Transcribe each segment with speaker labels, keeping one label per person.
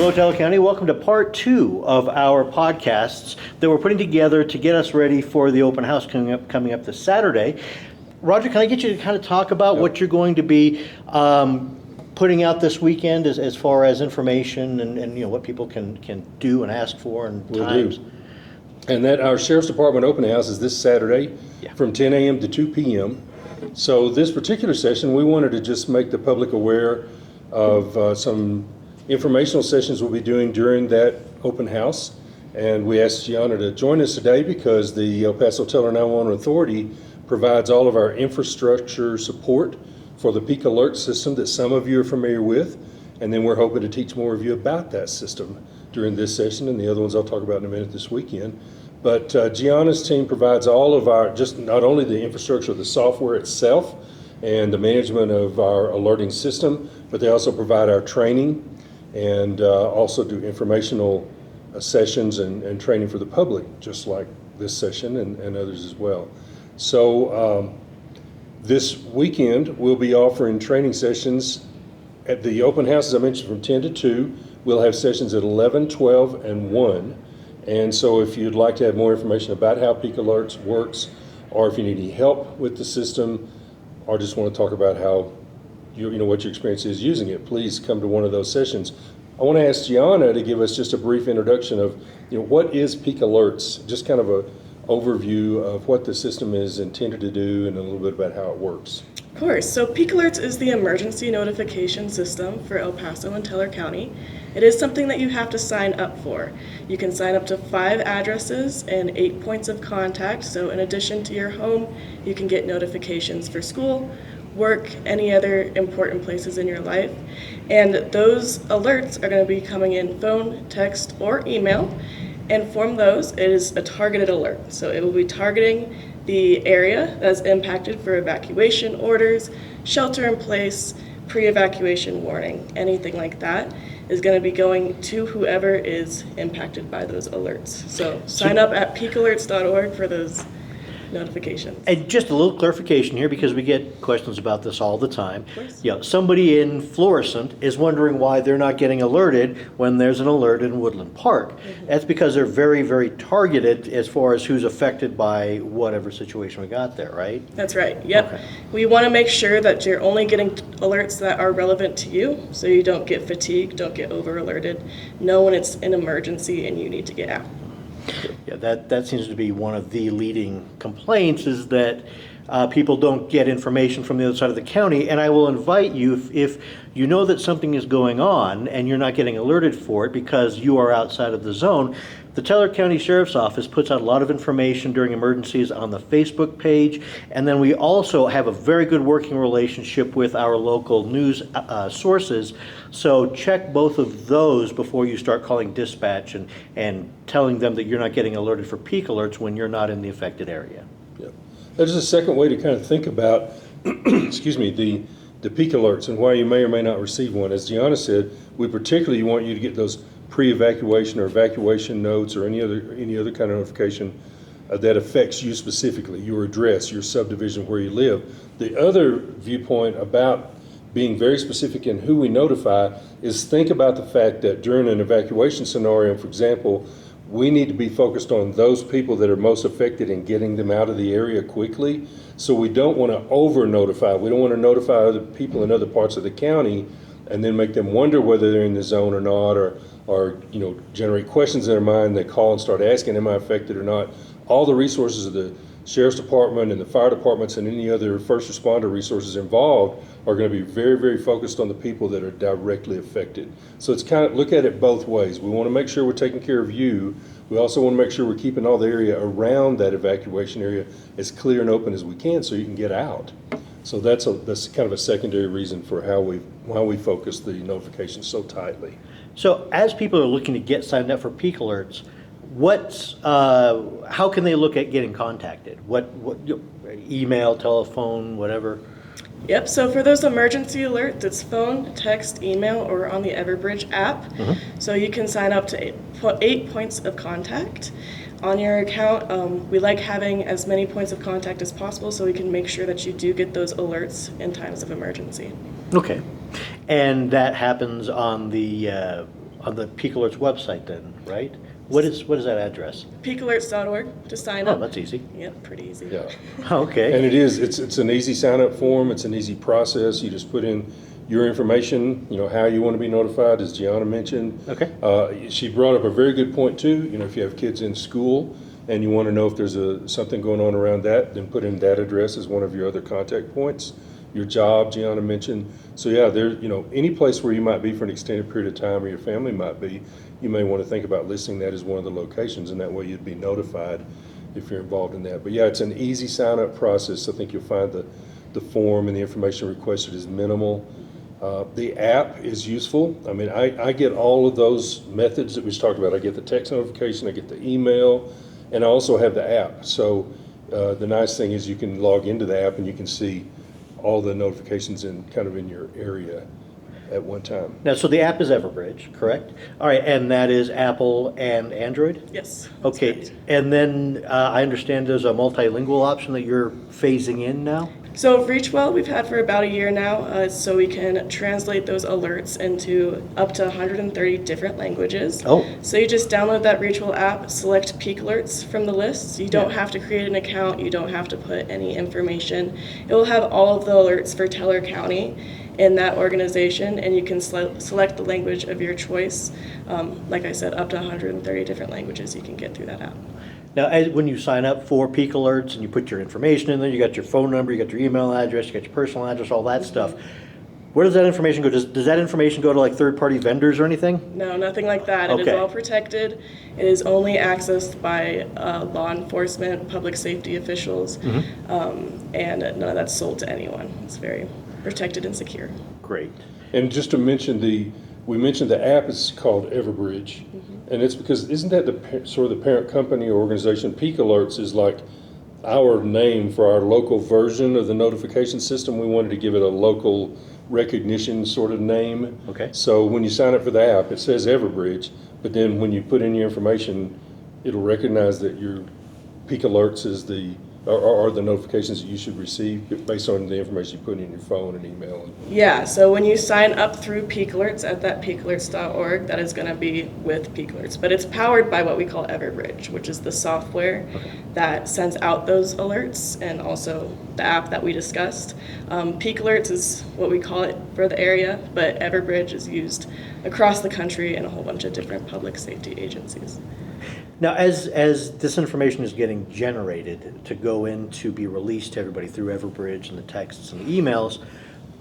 Speaker 1: Hello, Teller County. Welcome to part 2 of our podcasts that we're putting together to get us ready for the open house coming up this Saturday. Roger, can I get you to kind of talk about what you're going to be putting out this weekend as far as information and what people can do and ask for and times?
Speaker 2: And that our Sheriff's Department open house is this Saturday from 10 a.m. to 2 p.m. So this particular session, we wanted to just make the public aware of some informational sessions we'll be doing during that open house. And we asked Jianna to join us today because the Paso-Teller 911 Authority provides all of our infrastructure support for the peak alert system that some of you are familiar with. And then we're hoping to teach more of you about that system during this session, and the other ones I'll talk about in a minute this weekend. But Jianna's team provides all of our, just not only the infrastructure of the software itself and the management of our alerting system, but they also provide our training and also do informational sessions and training for the public, just like this session and others as well. So this weekend we'll be offering training sessions at the open house, as I mentioned, from 10 to 2. We'll have sessions at 11, 12, and 1. And so if you'd like to have more information about how Peak Alerts works, or if you need any help with the system, or just want to talk about how what your experience is using it, please come to one of those sessions. I want to ask Jianna to give us just a brief introduction of what is Peak Alerts, just kind of an overview of what the system is intended to do and a little bit about how it works.
Speaker 3: Of course. So Peak Alerts is the emergency notification system for El Paso and Teller County. It is something that you have to sign up for. You can sign up to 5 addresses and 8 points of contact. So in addition to your home, you can get notifications for school, work, any other important places in your life. And those alerts are going to be coming in phone, text, or email. And from those, it is a targeted alert. So it will be targeting the area that's impacted for evacuation orders, shelter in place, pre-evacuation warning, anything like that is going to be going to whoever is impacted by those alerts. So sign up at peakalerts.org for those notifications.
Speaker 1: And just a little clarification here, because we get questions about this all the time. Somebody in Florissant is wondering why they're not getting alerted when there's an alert in Woodland Park. That's because they're very, very targeted as far as who's affected by whatever situation we got there, right?
Speaker 3: That's right. Yep.
Speaker 1: Okay.
Speaker 3: We want to make sure that you're only getting alerts that are relevant to you, so you don't get fatigued, don't get over alerted. Know when it's an emergency and you need to get out.
Speaker 1: Yeah, that seems to be one of the leading complaints, is that people don't get information from the other side of the county. And I will invite you, if you know that something is going on and you're not getting alerted for it because you are outside of the zone, the Teller County Sheriff's Office puts out a lot of information during emergencies on the Facebook page. And then we also have a very good working relationship with our local news sources. So check both of those before you start calling dispatch and telling them that you're not getting alerted for peak alerts when you're not in the affected area.
Speaker 2: Yeah. There's a second way to kind of think about excuse me, the peak alerts and why you may or may not receive one. As Jianna said, we particularly want you to get those pre-evacuation or evacuation notes or any other kind of notification that affects you specifically, your address, your subdivision where you live. The other viewpoint about being very specific in who we notify is think about the fact that during an evacuation scenario, for example, we need to be focused on those people that are most affected and getting them out of the area quickly. So we don't want to over-notify. We don't want to notify other people in other parts of the county and then make them wonder whether they're in the zone or not, or generate questions in their mind. They call and start asking, am I affected or not? All the resources of the Sheriff's Department and the fire departments and any other first responder resources involved are going to be very, very focused on the people that are directly affected. So it's kind of, look at it both ways. We want to make sure we're taking care of you. We also want to make sure we're keeping all the area around that evacuation area as clear and open as we can so you can get out. So that's kind of a secondary reason for why we focus the notifications so tightly.
Speaker 1: So as people are looking to get signed up for peak alerts, how can they look at getting contacted? What email, telephone, whatever?
Speaker 3: Yep, so for those emergency alerts, it's phone, text, email, or on the Everbridge app. So you can sign up to 8 points of contact on your account. We like having as many points of contact as possible so we can make sure that you do get those alerts in times of emergency.
Speaker 1: Okay. And that happens on the on the Peak Alerts website then, right? What is that address?
Speaker 3: peakalerts.org to sign
Speaker 1: Oh,
Speaker 3: up.
Speaker 1: that's easy.
Speaker 3: Yep, pretty easy.
Speaker 2: Yeah.
Speaker 1: Okay.
Speaker 2: And it's an easy sign-up form, it's an easy process, you just put in your information, how you want to be notified, as Gianna mentioned.
Speaker 1: Okay.
Speaker 2: She brought up a very good point too, if you have kids in school and you want to know if there's something going on around that, then put in that address as one of your other contact points. Your job, Gianna mentioned. So yeah, any place where you might be for an extended period of time or your family might be, you may want to think about listing that as one of the locations, and that way you'd be notified if you're involved in that. But yeah, it's an easy sign-up process. I think you'll find the form and the information requested is minimal. The app is useful. I mean, I get all of those methods that we just talked about. I get the text notification, I get the email, and I also have the app. So the nice thing is you can log into the app and you can see all the notifications in your area at one time.
Speaker 1: Now, so the app is Everbridge, correct? All right, and that is Apple and Android?
Speaker 3: Yes. that's
Speaker 1: Okay,
Speaker 3: correct.
Speaker 1: and then I understand there's a multilingual option that you're phasing in now?
Speaker 3: So ReachWell we've had for about a year now, so we can translate those alerts into up to 130 different languages.
Speaker 1: Oh.
Speaker 3: So you just download that ReachWell app, select Peak Alerts from the list. You don't
Speaker 1: Yeah.
Speaker 3: have to create an account, you don't have to put any information. It will have all of the alerts for Teller County in that organization, and you can select the language of your choice. Like I said, up to 130 different languages you can get through that app.
Speaker 1: Now, when you sign up for Peak Alerts and you put your information in there, you got your phone number, you got your email address, you got your personal address, all that stuff. Where does that information go? Does that information go to like third-party vendors or anything?
Speaker 3: No, nothing like that. It is
Speaker 1: Okay.
Speaker 3: all protected. It is only accessed by law enforcement, public safety officials, and none of that's sold to anyone. It's very protected and secure.
Speaker 1: Great.
Speaker 2: And just to mention we mentioned the app is called Everbridge, and it's because isn't that sort of the parent company or organization? Peak Alerts is like our name for our local version of the notification system. We wanted to give it a local recognition sort of name.
Speaker 1: Okay.
Speaker 2: So when you sign up for the app, it says Everbridge, but then when you put in your information, it'll recognize that your Peak Alerts is are the notifications that you should receive based on the information you put in your phone and email.
Speaker 3: Yeah, so when you sign up through Peak Alerts at that peakalerts.org, that is going to be with Peak Alerts. But it's powered by what we call Everbridge, which is the software that sends out those alerts, and also the app that we discussed. Peak Alerts is what we call it for the area, but Everbridge is used across the country in a whole bunch of different public safety agencies.
Speaker 1: Now, as this information is getting generated to go in to be released to everybody through Everbridge and the texts and the emails,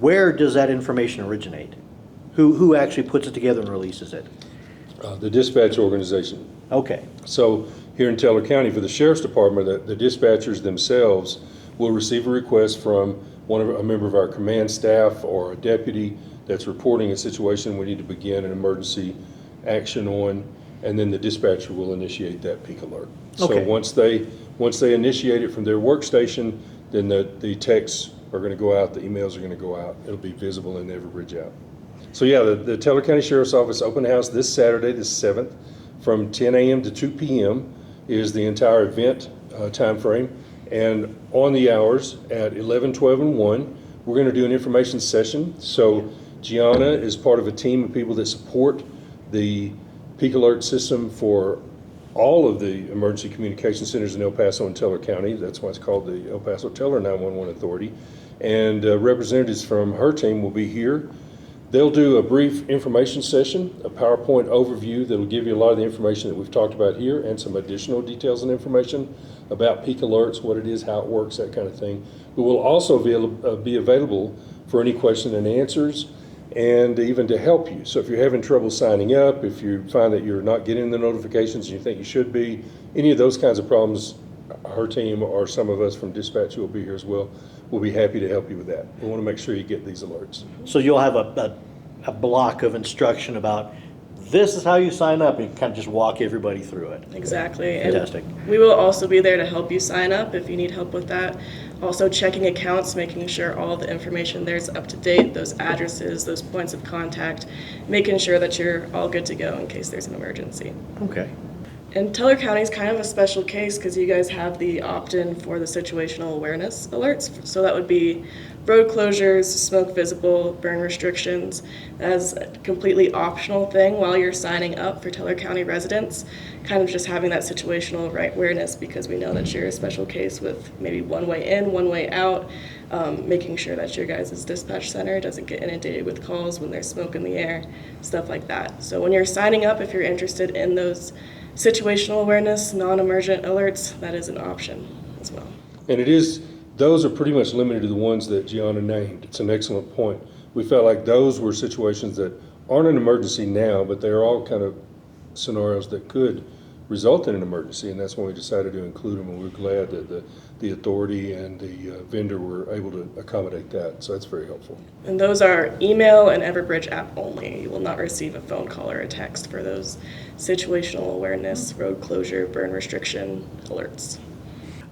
Speaker 1: where does that information originate? Who actually puts it together and releases it?
Speaker 2: The dispatch organization.
Speaker 1: Okay.
Speaker 2: So here in Teller County, for the Sheriff's Department, the dispatchers themselves will receive a request from a member of our command staff or a deputy that's reporting a situation we need to begin an emergency action on, and then the dispatcher will initiate that peak alert.
Speaker 1: Okay.
Speaker 2: So once they initiate it from their workstation, then the texts are going to go out, the emails are going to go out. It'll be visible in the Everbridge app. So yeah, the Teller County Sheriff's Office open house this Saturday, the 7th, from 10 a.m. to 2 p.m. is the entire event time frame. And on the hours at 11, 12, and 1, we're going to do an information session. So Gianna is part of a team of people that support the Peak Alert system for all of the emergency communication centers in El Paso and Teller County. That's why it's called the El Paso Teller 911 Authority. And representatives from her team will be here. They'll do a brief information session, a PowerPoint overview that'll give you a lot of the information that we've talked about here and some additional details and information about Peak Alerts, what it is, how it works, that kind of thing. But we'll also be available for any question and answers, and even to help you. So if you're having trouble signing up, if you find that you're not getting the notifications you think you should be, any of those kinds of problems, her team or some of us from dispatch who will be here as well, we'll be happy to help you with that. We want to make sure you get these alerts.
Speaker 1: So you'll have a block of instruction about this is how you sign up, and kind of just walk everybody through it.
Speaker 3: Exactly.
Speaker 1: Fantastic.
Speaker 3: And we will also be there to help you sign up if you need help with that. Also checking accounts, making sure all the information there is up to date, those addresses, those points of contact, making sure that you're all good to go in case there's an emergency.
Speaker 1: Okay.
Speaker 3: And Teller County is kind of a special case because you guys have the opt-in for the situational awareness alerts. So that would be road closures, smoke visible, burn restrictions, as a completely optional thing while you're signing up for Teller County residents. Kind of just having that situational awareness because we know that you're a special case with maybe one way in, one way out, making sure that your guys' dispatch center doesn't get inundated with calls when there's smoke in the air, stuff like that. So when you're signing up, if you're interested in those situational awareness, non-emergent alerts, that is an option as well.
Speaker 2: And those are pretty much limited to the ones that Gianna named. It's an excellent point. We felt like those were situations that aren't an emergency now, but they're all kind of scenarios that could result in an emergency, and that's when we decided to include them, and we're glad that the authority and the vendor were able to accommodate that, so that's very helpful.
Speaker 3: And those are email and Everbridge app only. You will not receive a phone call or a text for those situational awareness, road closure, burn restriction alerts.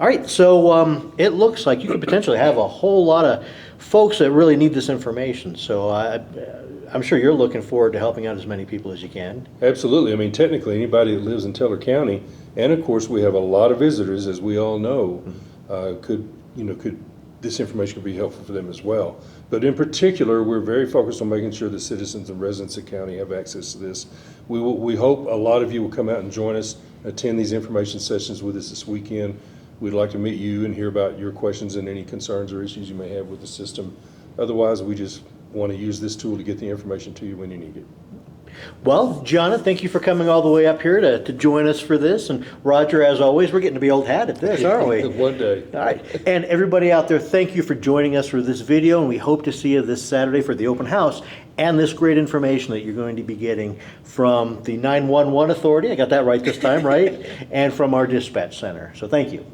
Speaker 1: All right, so it looks like you could potentially have a whole lot of folks that really need this information. So I'm sure you're looking forward to helping out as many people as you can.
Speaker 2: Absolutely. I mean, technically, anybody that lives in Teller County, and of course, we have a lot of visitors, as we all know, this information could be helpful for them as well. But in particular, we're very focused on making sure that citizens and residents of the county have access to this. We hope a lot of you will come out and join us, attend these information sessions with us this weekend. We'd like to meet you and hear about your questions and any concerns or issues you may have with the system. Otherwise, we just want to use this tool to get the information to you when you need it.
Speaker 1: Well, Gianna, thank you for coming all the way up here to join us for this. And Roger, as always, we're getting to be old hat at this, aren't we?
Speaker 2: One day.
Speaker 1: All right. And everybody out there, thank you for joining us for this video. And we hope to see you this Saturday for the open house and this great information that you're going to be getting from the 911 authority. I got that right this time, right? And from our dispatch center. So thank you.